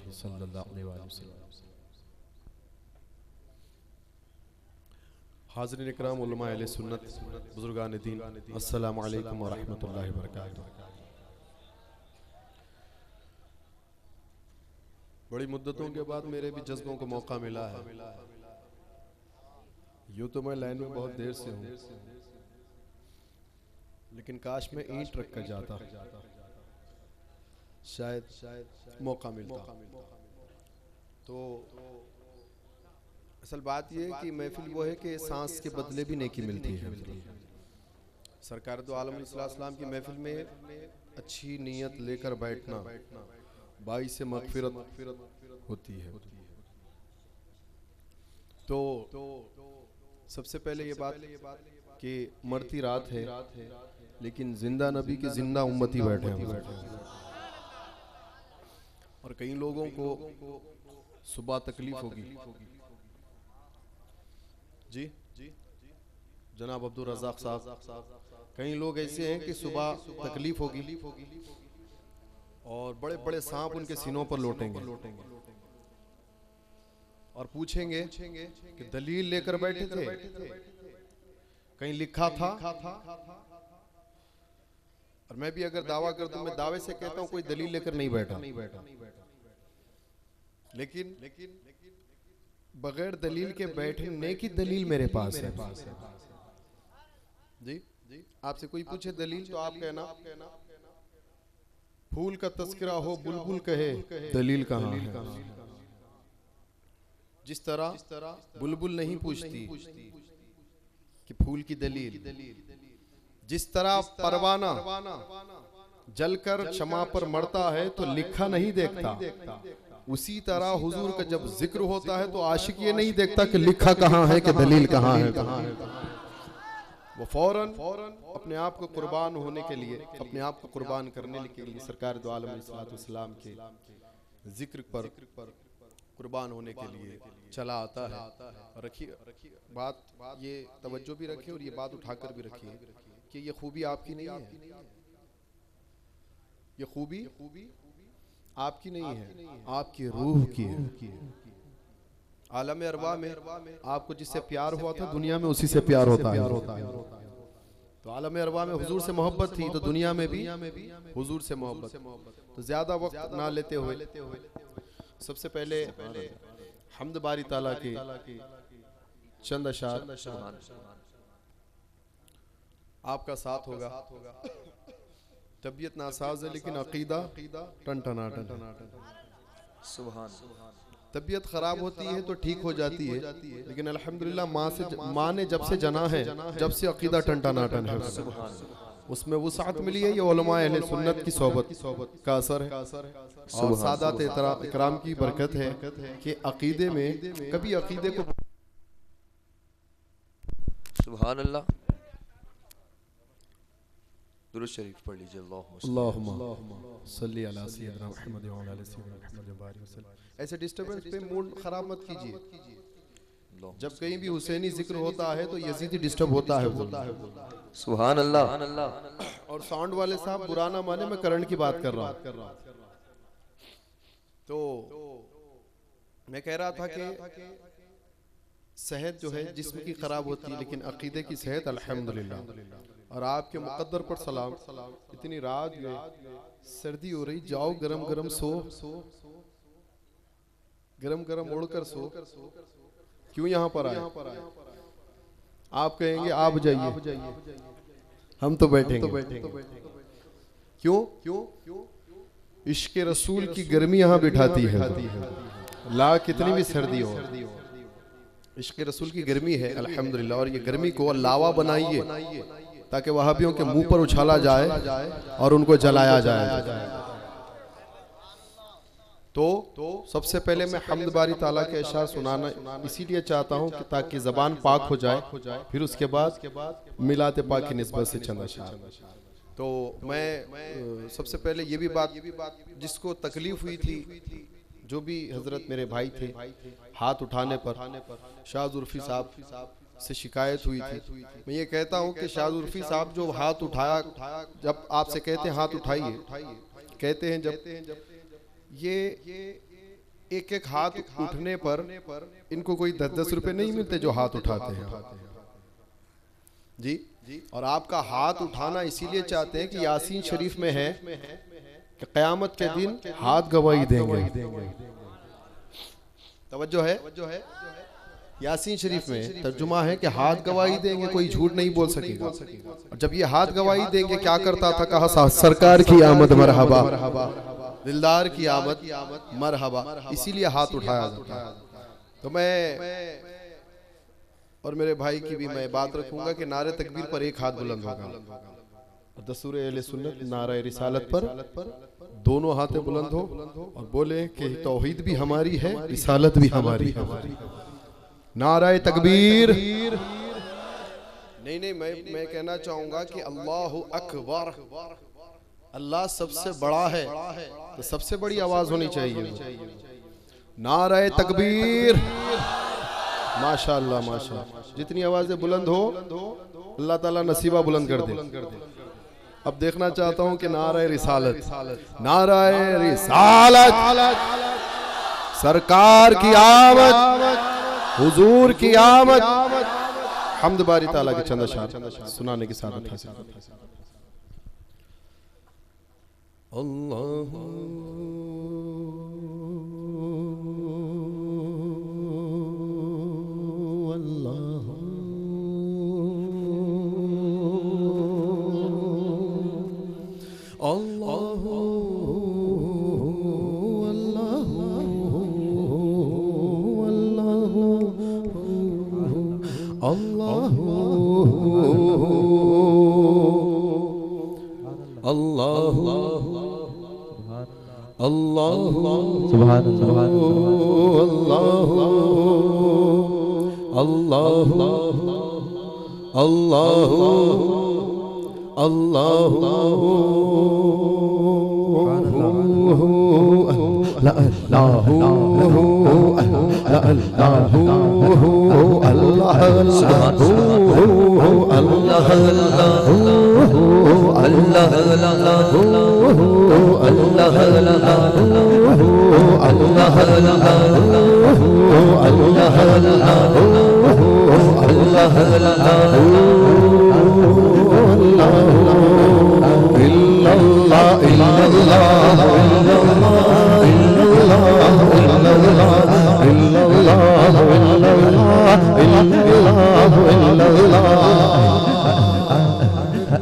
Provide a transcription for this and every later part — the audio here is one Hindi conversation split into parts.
सल्लल्लाहु अलैहि वसल्लम। हाज़रीन इकराम, उलमा अहले सुन्नत, बुजुर्गान दीन, अस्सलामु अलैकुम व रहमतुल्लाहि व बरकातुहू। बड़ी मुद्दतों के बाद मेरे भी जज्बों को मौका मिला है। यूँ तो मैं लाइन में बहुत देर से हूँ, लेकिन काश मैं ईंट रख कर जाता, शायद मौका मिलता। तो असल बात यह है कि महफिल वो है कि सांस के बदले भी नेकी मिलती है। सरकार दो आलम अलैहिस्सलाम की महफिल में अच्छी नीयत लेकर बैठना बाइस से मगफिरत होती है। तो सबसे पहले ये बात कि मरती रात है, लेकिन जिंदा नबी के जिंदा उम्मती बैठे हैं। और कई लोगों को सुबह तकलीफ होगी। जी जनाब अब्दुल रज़ाक साहब, कई लोग ऐसे हैं कि सुबह तकलीफ होगी और बड़े बड़े सांप उनके सीनों पर लौटेंगे और पूछेंगे कि दलील लेकर बैठे थे, कहीं लिखा था। और मैं भी अगर दावा कर दूं, मैं दावे से कहता हूं कोई दलील लेकर नहीं बैठा, लेकिन बगैर दलील के बैठने की दलील मेरे पास है। जी आपसे कोई पूछे दलील, तो आप कहना फूल का तस्करा हो बुलबुल कहे दलील कहाँ है। जिस तरह बुलबुल नहीं पूछती कि फूल की दलील, जिस तरह परवाना जलकर क्षमा पर मरता है तो लिखा नहीं देखता, उसी तरह हुजूर का जब जिक्र होता है तो आशिक ये नहीं देखता कि लिखा कहाँ है कि दलील कहाँ है। वो फौरन अपने आप को कुर्बान होने के लिए, अपने आप को कुर्बान करने के लिए सरकार दो आलम अलैहिस्सलाम के जिक्र पर कुर्बान होने के लिए चला आता है। रखिए बात, ये तवज्जो भी रखिए और ये बात उठाकर भी रखिए कि ये खूबी आपकी नहीं है, ये खूबी आपकी नहीं है, आपकी रूह की है। आलम अरवा में आपको जिससे प्यार हुआ था, दुनिया में उसी से प्यार होता है। तो आलम अरवा में हुजूर से मोहब्बत थी, तो दुनिया में भी हुजूर से मोहब्बत। तो ज्यादा वक्त ना लेते हुए सबसे पहले हम्द बारी ताला के चंद अशार आपका साथ होगा। तबीयत नासाज है लेकिन अकीदा टनटनाटन। सुभान। तबीयत खराब होती है तो ठीक हो जाती है, लेकिन अल्हम्दुलिल्लाह माँ ने जब से जना है, जब से अकीदा टनटनाटन है, उसमें वुसाअत मिली है। ये उलमा अहले सुन्नत की सोहबत का असर है और सादात इकराम की बरकत है कि अकीदे में कभी अकीदे को सुभान अल्लाह। दुरूद शरीफ पढ़ लीजिए। अल्लाहुम्मा सल्ली अला सय्यिदना मुहम्मद व अला आलि सय्यिदना मुहम्मद व बारिक वसल्लम। ऐसे डिस्टर्बेंस पे मूड खराब मत कीजिए। जब कहीं भी हुसैनी जिक्र होता है तो यजीदी डिस्टर्ब होता है। सुभान अल्लाह। और साउंड वाले साहब बुरा ना माने, मैं करंट की बात कर रहा हूँ। तो मैं कह रहा था कि सेहत जो है जिस्म की खराब होती है, लेकिन अकीदे की सेहत अल्हम्दुलिल्लाह। और आपके मुकद्दर पर सलाम। इतनी रात में सर्दी हो रही, जाओ गरम गरम सो, गरम गरम उड़कर सो। क्यों यहाँ पर आए? आप कहेंगे आप जाइए, हम तो बैठेंगे। क्यों? इश्क रसूल की गर्मी यहाँ बिठाती है, ला कितनी भी सर्दी हो। इश्क रसूल की गर्मी है अल्हम्दुलिल्लाह, और ये गर्मी को लावा बनाइए ताकि वहाबियों के मुंह पर उछाला जाए और उनको जलाया जाए। तो सबसे पहले मैं हम्द बारी ताला के अशार सुनाना इसीलिए चाहता हूँ कि ताकि ज़बान पाक हो जाए, फिर उसके बाद मिलाते पाक की निस्बत से चंद अशार। तो मैं सबसे पहले ये भी बात, जिसको तकलीफ हुई थी, जो भी हजरत मेरे भाई थे, हाथ उठाने पर शाह जुल्फी साहब से शिकायत हुई थी। मैं ये कहता हूँ कि शाह जुल्फी साहब जो हाथ उठाया, जब आपसे कहते हैं हाथ उठाइए, कहते हैं जब ये एक एक हाथ उठने पर इनको कोई 10-10 रुपए नहीं मिलते जो हाथ उठाते हैं जी। और आपका हाथ उठाना इसीलिए चाहते हैं कि यासीन शरीफ में है कि क़यामत के दिन हाथ गवाही देंगे। तवज्जो है, यासीन शरीफ में तर्जुमा है कि हाथ गवाही देंगे, कोई झूठ नहीं बोल सकेगा। और जब ये हाथ गवाही देंगे क्या करता था, कहा सरकार की आमद मरहबा, दिलदार की आमद मरहबा, इसीलिए हाथ उठाया जाता है। तो मैं और मेरे भाई की भी मैं बात रखूंगा कि नारे तकबीर पर एक हाथ बुलंद होगा, दस्तूर अहले सुन्नत नारे रिसालत पर दोनों हाथें बुलंद हो और बोले कि तौहीद भी हमारी है, रिसालत भी हमारी है। नारे तकबीर। नहीं, मैं कहना चाहूंगा कि अल्लाहु अकबर, अल्लाह सबसे बड़ा है, तो सबसे बड़ी आवाज होनी चाहिए। नारे तकबीर। माशाअल्लाह माशाअल्लाह, जितनी आवाजें बुलंद हो अल्लाह ताला नसीबा बुलंद कर दे। अब देखना चाहता हूं कि नारे रिसालत, नारे रिसालत, सरकार की आमद, हुजूर की आमद, हम्द बारी ताला के चंद अशआर सुनाने के साथ अल्लाह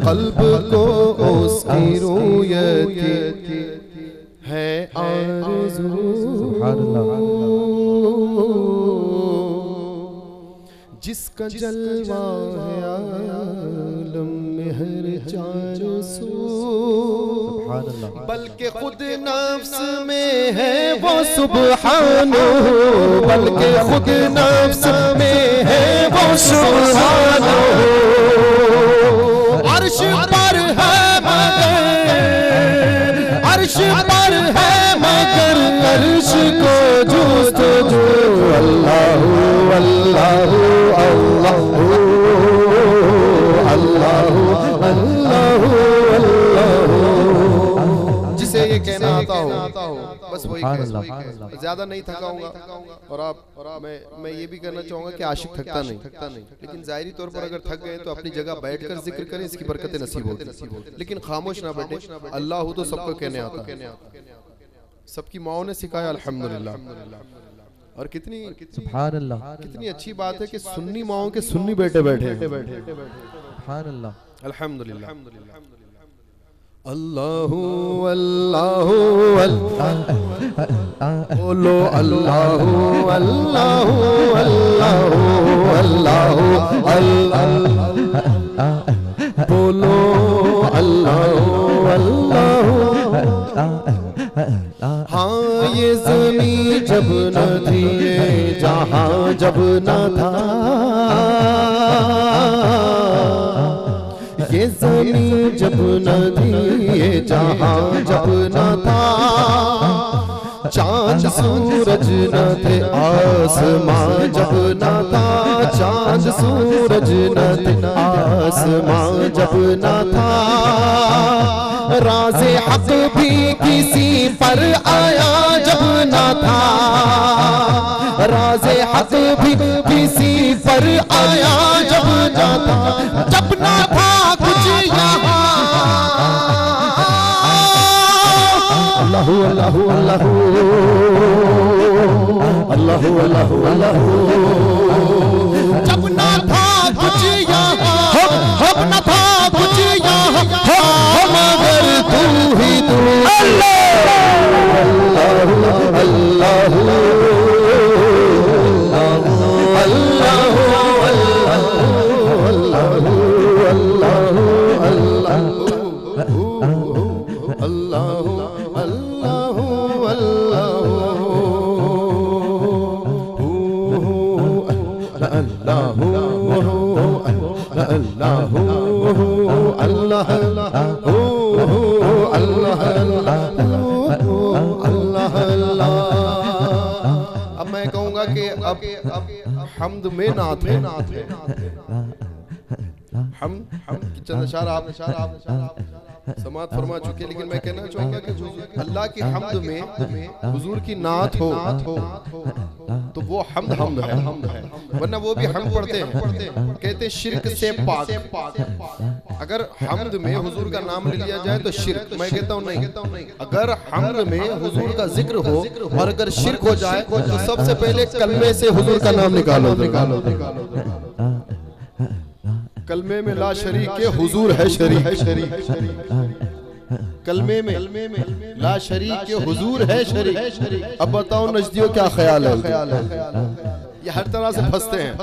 कल्ब को उसकी रूयत है आरज़ू, जिसका जलवा है आलम में हर चार सू, बल्कि खुद नफ्स में है वो सुब्हानो, बल्कि खुद नफ्स में है वो सुब्हानो। अर्श पर है मगर, अर्श पर है मगर अर्श को जुस्तजू। अल्लाहु अल्लाहु अल्लाहु अल्लाहु अल्लाहु अल्लाहु, जिसे ये कहना आता हो बस वही कहे, ज्यादा नहीं थकाऊंगा। और आप मैं ये भी कहना चाहूंगा कि आशिक थकता नहीं, लेकिन जाहिरी तौर पर अगर थक गए तो अपनी जगह बैठकर जिक्र करें, इसकी बरकतें नसीब होती। लेकिन खामोश ना बैठे, अल्लाह तो सबको कहने आता है, सबकी माओ ने सिखाया अल्हम्दुलिल्लाह। और कितनी सुभान अल्लाह, कितनी अच्छी बात है कि सुन्नी माओ के सुन्नी बेटे बैठे सुभान अल्लाह, अल्हम्दुलिल्लाह। अल्लाहु अल्लाहु अल्लाह, बोलो अल्लाहु अल्लाहु अल्लाहु अल्लाहु अल्लाह, बोलो अल्लाहु अल्लाहु। हाँ ये ज़मीं जब न थी, ये जहां जब न था, ये ज़मीं जब न थी, ये जहां जब न था, चांद सूरज न थे, आसमां जब न था, चांद सूरज न थे, आसमां जब न था, राज़े हक़ भी किसी पर आया जब न था, हक भी किसी पर आया जब जाता, जब ना था कुछ यहाँ। अल्लाह अल्लाह अल्लाह अल्लाह अल्लाह अल्लाह। जब ना था कुछ यहाँ, जब ना था कुछ यहाँ, मगर तू ही तू। अल्लाह अल्लाह अल्लाह अब मैं कहूंगा कि अब हम्द में नात है। हम की चंद अशार आप समात फरमा चुके, लेकिन मैं कहना चाहूंगा कि अल्लाह की हम्द में हुजूर की नात हो तो वो हम्द है, वरना वो भी हम पढ़ते हैं, कहते हैं शिर्क से पाक। अगर हम्द में हुजूर का नाम ले लिया जाए तो शिर्क, मैं कहता हूँ नहीं। अगर हम्द में हुजूर का जिक्र हो और अगर शिर्क हो जाए तो सबसे पहले कलमे से हुजूर का नाम निकालो। कलमे में ला शरीक के हुजूर है शरीक। कलमे में ला शरीक के हुजूर है शरीक। अब बताओ नजदियों क्या ख्याल है? ये हर तरह से फंसते हैं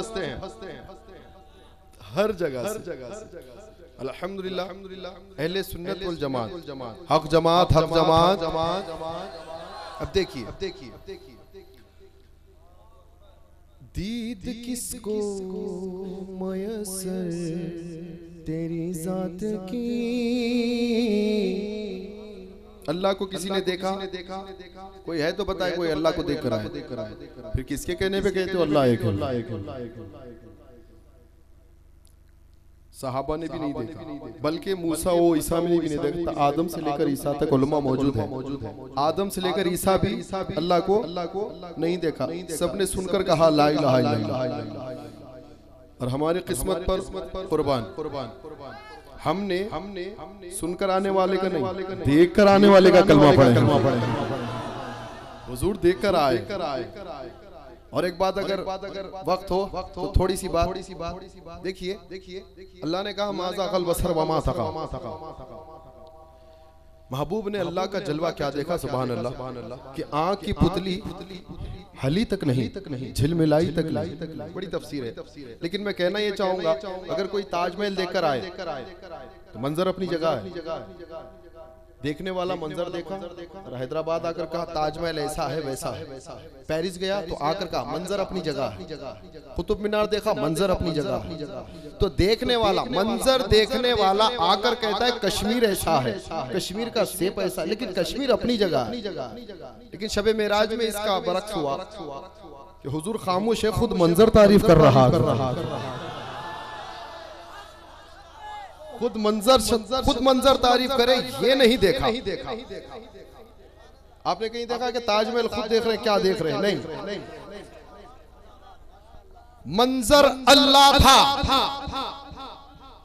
हर जगह से। अल्हम्दुलिल्लाह अहले सुन्नत वल जमात, हक जमात, हक जमात। अब देखिए दीद किसको मयसर तेरी जात की। अल्लाह को किसी ने देखा? कोई है तो बताए कोई अल्लाह को देख कर आए? फिर किसके कहने पे कहते हो अल्लाह एक है? सहाबा ने भी नहीं देखा, बल्कि मूसा वो ईसा में भी नहीं देखा। आदम से लेकर ईसा तक उलमा मौजूद है। आदम से लेकर ईसा भी अल्लाह को नहीं देखा। सबने सुनकर कहा ला इलाहा इल्लल्लाह। और हमारी किस्मत पर कुर्बान, हमने सुनकर आने वाले का नहीं, देख कर आने वाले का कलमा पढ़े। हुजूर देख कर आए। और एक बात अगर वक्त हो तो थोड़ी सी बात देखिए। अल्लाह ने कहा माज़ा ग़ल बसर वमा तग़ा। महबूब ने अल्लाह का जलवा क्या देखा, सुभान अल्लाह, कि आँख की पुतली हली तक नहीं, झिलमिलाई तक नहीं। बड़ी तफसीर है, लेकिन मैं कहना ये चाहूंगा अगर कोई ताजमहल देखकर आए तो मंजर अपनी जगह है। देखने वाला मंजर देखा और हैदराबाद आकर कहा ताजमहल ऐसा है वैसा है। पेरिस गया तो आकर कहा मंजर अपनी जगह है। कुतुब मीनार देखा मंजर अपनी जगह है। तो देखने वाला, मंजर देखने वाला आकर कहता है कश्मीर ऐसा है, कश्मीर का सेब ऐसा, लेकिन कश्मीर अपनी जगह है। लेकिन शबे मेराज में इसका बरक्स हुआ कि हुजूर खामोश है, खुद मंजर तारीफ कर रहा खुद मंजर तारीफ करे, ये नहीं देखा। आपने कहीं देखा कि ताजमहल खुद देख रहे हैं? क्या देख रहे हैं? नहीं, मंजर अल्लाह था।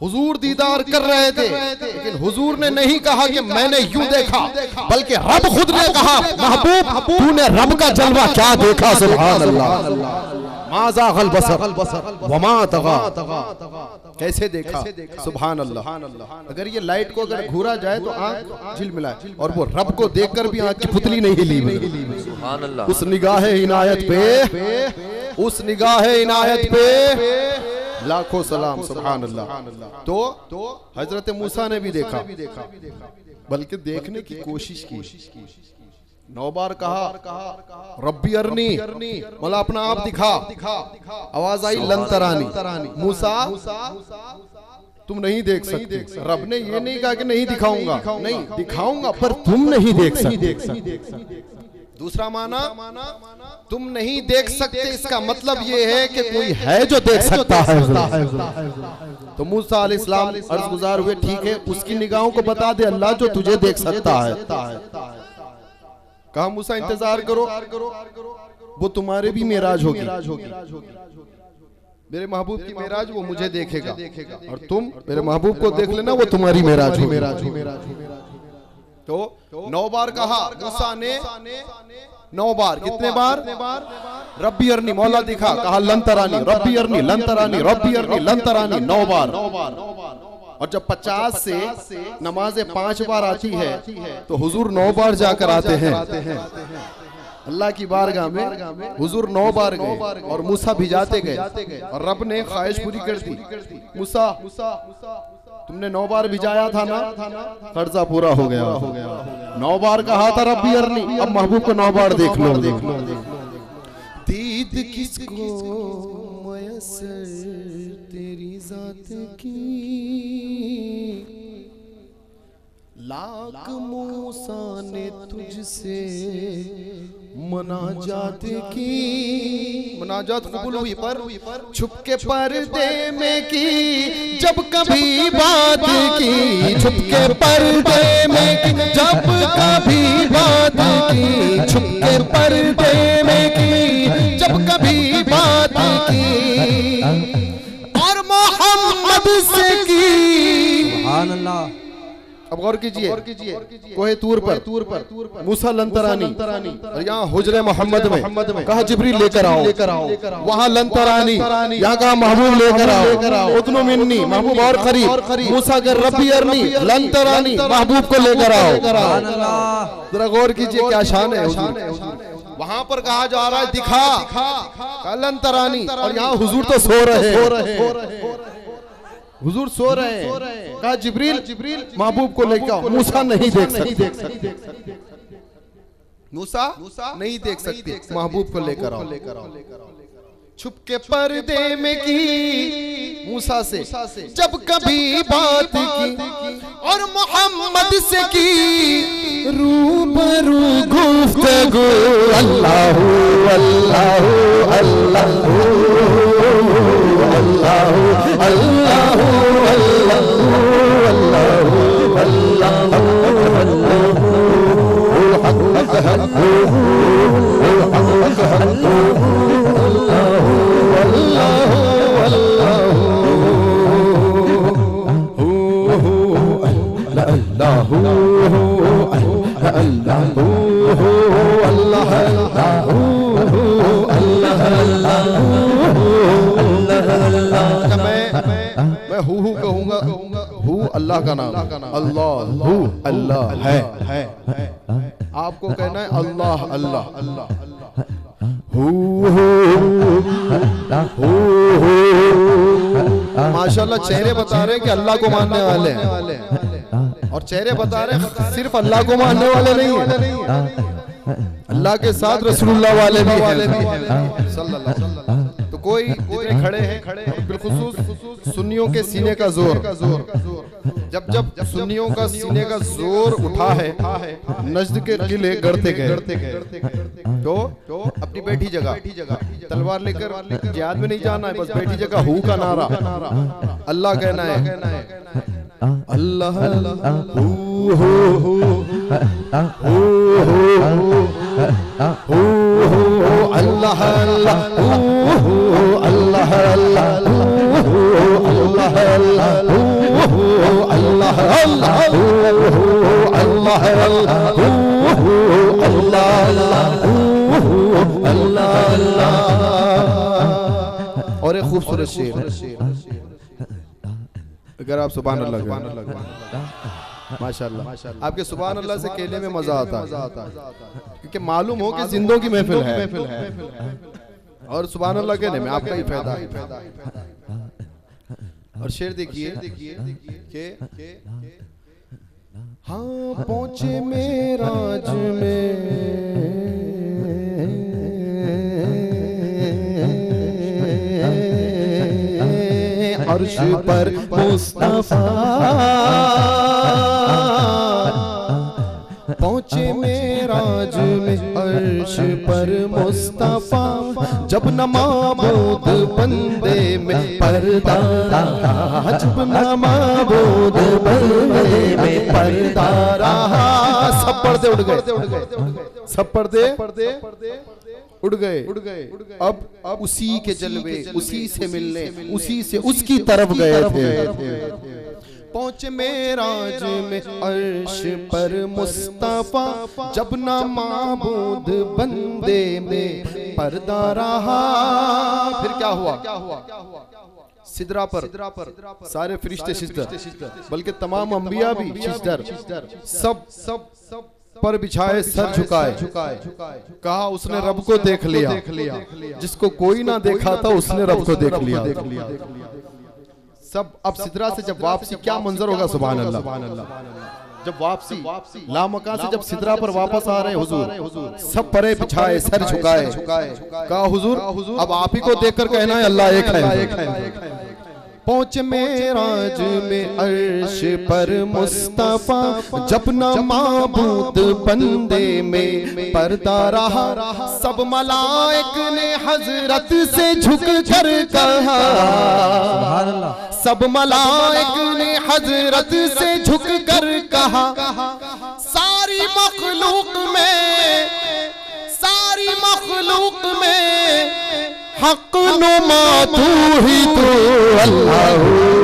हुजूर दीदार कर रहे थे, लेकिन हुजूर ने नहीं कहा कि मैंने यूं देखा, बल्कि रब खुद ने कहा महबूब तूने रब का जलवा क्या देखा। सुभान अल्लाह। माज़ा ग़ल बसर वमा तग़ा। कैसे देखा? सुभान अल्लाह। अगर ये लाइट को अगर घूरा जाए तो आंख झिलमिलाए, और वो रब को देखकर भी आंख की पुतली नहीं हिली। सुभान अल्लाह। उस निगाह इनायत पे, उस निगाह इनायत पे लाखों सलाम। सुभान अल्लाह। तो हजरत मूसा ने भी देखा, बल्कि देखने की कोशिश की। 9 बार कहा रब्बी अरनी, मतलब अपना आप दिखा। आवाज आई लन तरानी, मूसा तुम नहीं देख सकते। रब ने ये नहीं कहा कि नहीं दिखाऊंगा, नहीं दिखाऊंगा पर तुम नहीं देख सकते। दूसरा माना तुम नहीं देख सकते, इसका मतलब ये है कि कोई है जो देख सकता है। तो मूसा अलैहिस्सलाम अर्ज गुजार हुए, ठीक है उसकी निगाहों को बता दे अल्लाह जो तुझे देख सकता है। कहा मूसा इंतजार करो, वो तुम्हारे भी मेराज होगी, मेरे महबूब की मेराज वो मुझे देखेगा, और तुम मेरे महबूब को देख लेना, वो तुम्हारी मेराज होगी। तो 9 बार कहा मूसा ने, 9 बार, कितने बार? रब्बी अरनी, मौला दिखा, कहा लंतरानी, रब्बी अरनी, लंतरानी, रब्बी अरनी, लंतरानी, 9 बार। और जब 50 से नमाजें 5 बार आती है तो हुजूर 9 बार जाकर आते हैं अल्लाह की बारगाह में। हुजूर 9 बार गए और मूसा भिजाते गए, और रब ने ख्वाहिश पूरी कर दी। मूसा तुमने 9 बार भिजाया था ना, कर्जा पूरा हो गया। 9 बार कहा था रब्बी अरनी, अब महबूब को 9 बार देख लो। दीद किसको मयसर तेरी जात की, लाख मूसा ने तुझसे मनाजात की। मनाजात कबूल हुई पर छुप के पर्दे में की, जब कभी बात की, छुप के पर्दे में की, जब कभी बात की, छुप के पर्दे में की, जब कभी बात की, और मोहम्मद से की। सुभान अल्लाह। अब गौर कीजिए, कोहे तूर पर मूसा लंतरानी, और यहाँ हुजरे मोहम्मद में कहा जिब्रील लेकर आओ, वहाँ लंतरानी, यहाँ कहा महबूब लेकर आओ, उतनो मिन्नी, महबूब और करीब, मूसा के रब्बी अरनी, लंतरानी, महबूब को लेकर आओ। जरा गौर कीजिए क्या शान है। वहाँ पर कहा जा रहा है दिखा, लंतरानी, और यहाँ हुजूर तो सो रहे, हुजूर सो रहे हैं। कहा जिब्रील महबूब को लेकर आओ। मूसा नहीं देख सकते, मूसा नहीं देख सकते, महबूब को लेकर आओ। छुप के पर्दे में की मूसा से जब कभी बात की, और मोहम्मद से की रूबरू गुफ्तगू। अल्लाह अल्लाह अल्लाह अल्लाह अल्लाह मैं हु कहूंगा, हु अल्लाह का नाम, अल्लाह हु अल्लाह है। आपको कहना है अल्लाह अल्लाह अल्लाह हु माशाल्लाह। चेहरे बता रहे हैं कि अल्लाह को मानने वाले हैं, और चेहरे बता रहे हैं सिर्फ अल्लाह को मानने वाले नहीं है, अल्लाह के साथ रसूलुल्लाह वाले भी हैं सल्लल्लाहु अलैहि वसल्लम। तो कोई जितने खड़े हैं बिलखुसूस सुन्नियों के सीने का जोर, जब सुन्नियों का सीने का जोर उठा है, नजद के किले गढ़ते गए, तो अपनी बैठी जगह तलवार लेकर जिहाद में नहीं जाना है, बस बैठी जगह हु का नारा, अल्लाह कहना है, अल्लाह हु हु हु अल्लाह अल्लाह अल्लाह अल्लाह अल्लाह अल्लाह अल्लाह। और एक खूबसूरत शेर, अगर आप सुभान अल्लाह माशाल्लाह, आपके सुभान अल्लाह से कहने में मजा आता है, क्योंकि मालूम हो कि जिंदों की महफिल है, और सुभान अल्लाह कहने में आपका ही फायदा है। और शेर देखिए कि हाँ पहुंचे मेराज में अर्श पर मुस्तफा, पहुंचे मेराज में अर्श पर मुस्तफा, जब नमाबूद बंदे में पर्दा रहा, जब नमाबूद बंदे में पर्दा रहा। सब पर्दे उड़ गए, सब पर्दे उड़ गए। अब उसी के जलवे, उसी से मिलने, उसी से उसकी तरफ गए थे। पहुंचे मेराज में अर्श पर मुस्तफा, जब ना माबूद बंदे में पर्दा रहा। फिर क्या हुआ? सिदरा पर सारे फरिश्ते सिजदा, बल्कि तमाम अंबिया भी सिजदा, सब पर बिछाए सर झुकाए। कहा उसने रब को देख लिया, जिसको कोई ना देखा था उसने रब को देख लिया। सब अब सिदरा से जब वापसी, क्या मंजर होगा, सुभान अल्लाह। जब वापसी लामका से जब सिदरा पर वापस आ रहे हुजूर, सब परे बिछाए सर झुकाए। कहा हुजूर अब आप ही को देखकर कहना है अल्लाह एक है। पहुंचे मेराज में अर्श पर मुस्तफा, जब ना माबूद बंदे में पर्दा रहा। सब मलाइक ने हजरत से झुक कर कहा, सब मलाइक ने हजरत से झुक कर कहा, सारी मखलूक में हक नुमा तू ही तो अल्लाह।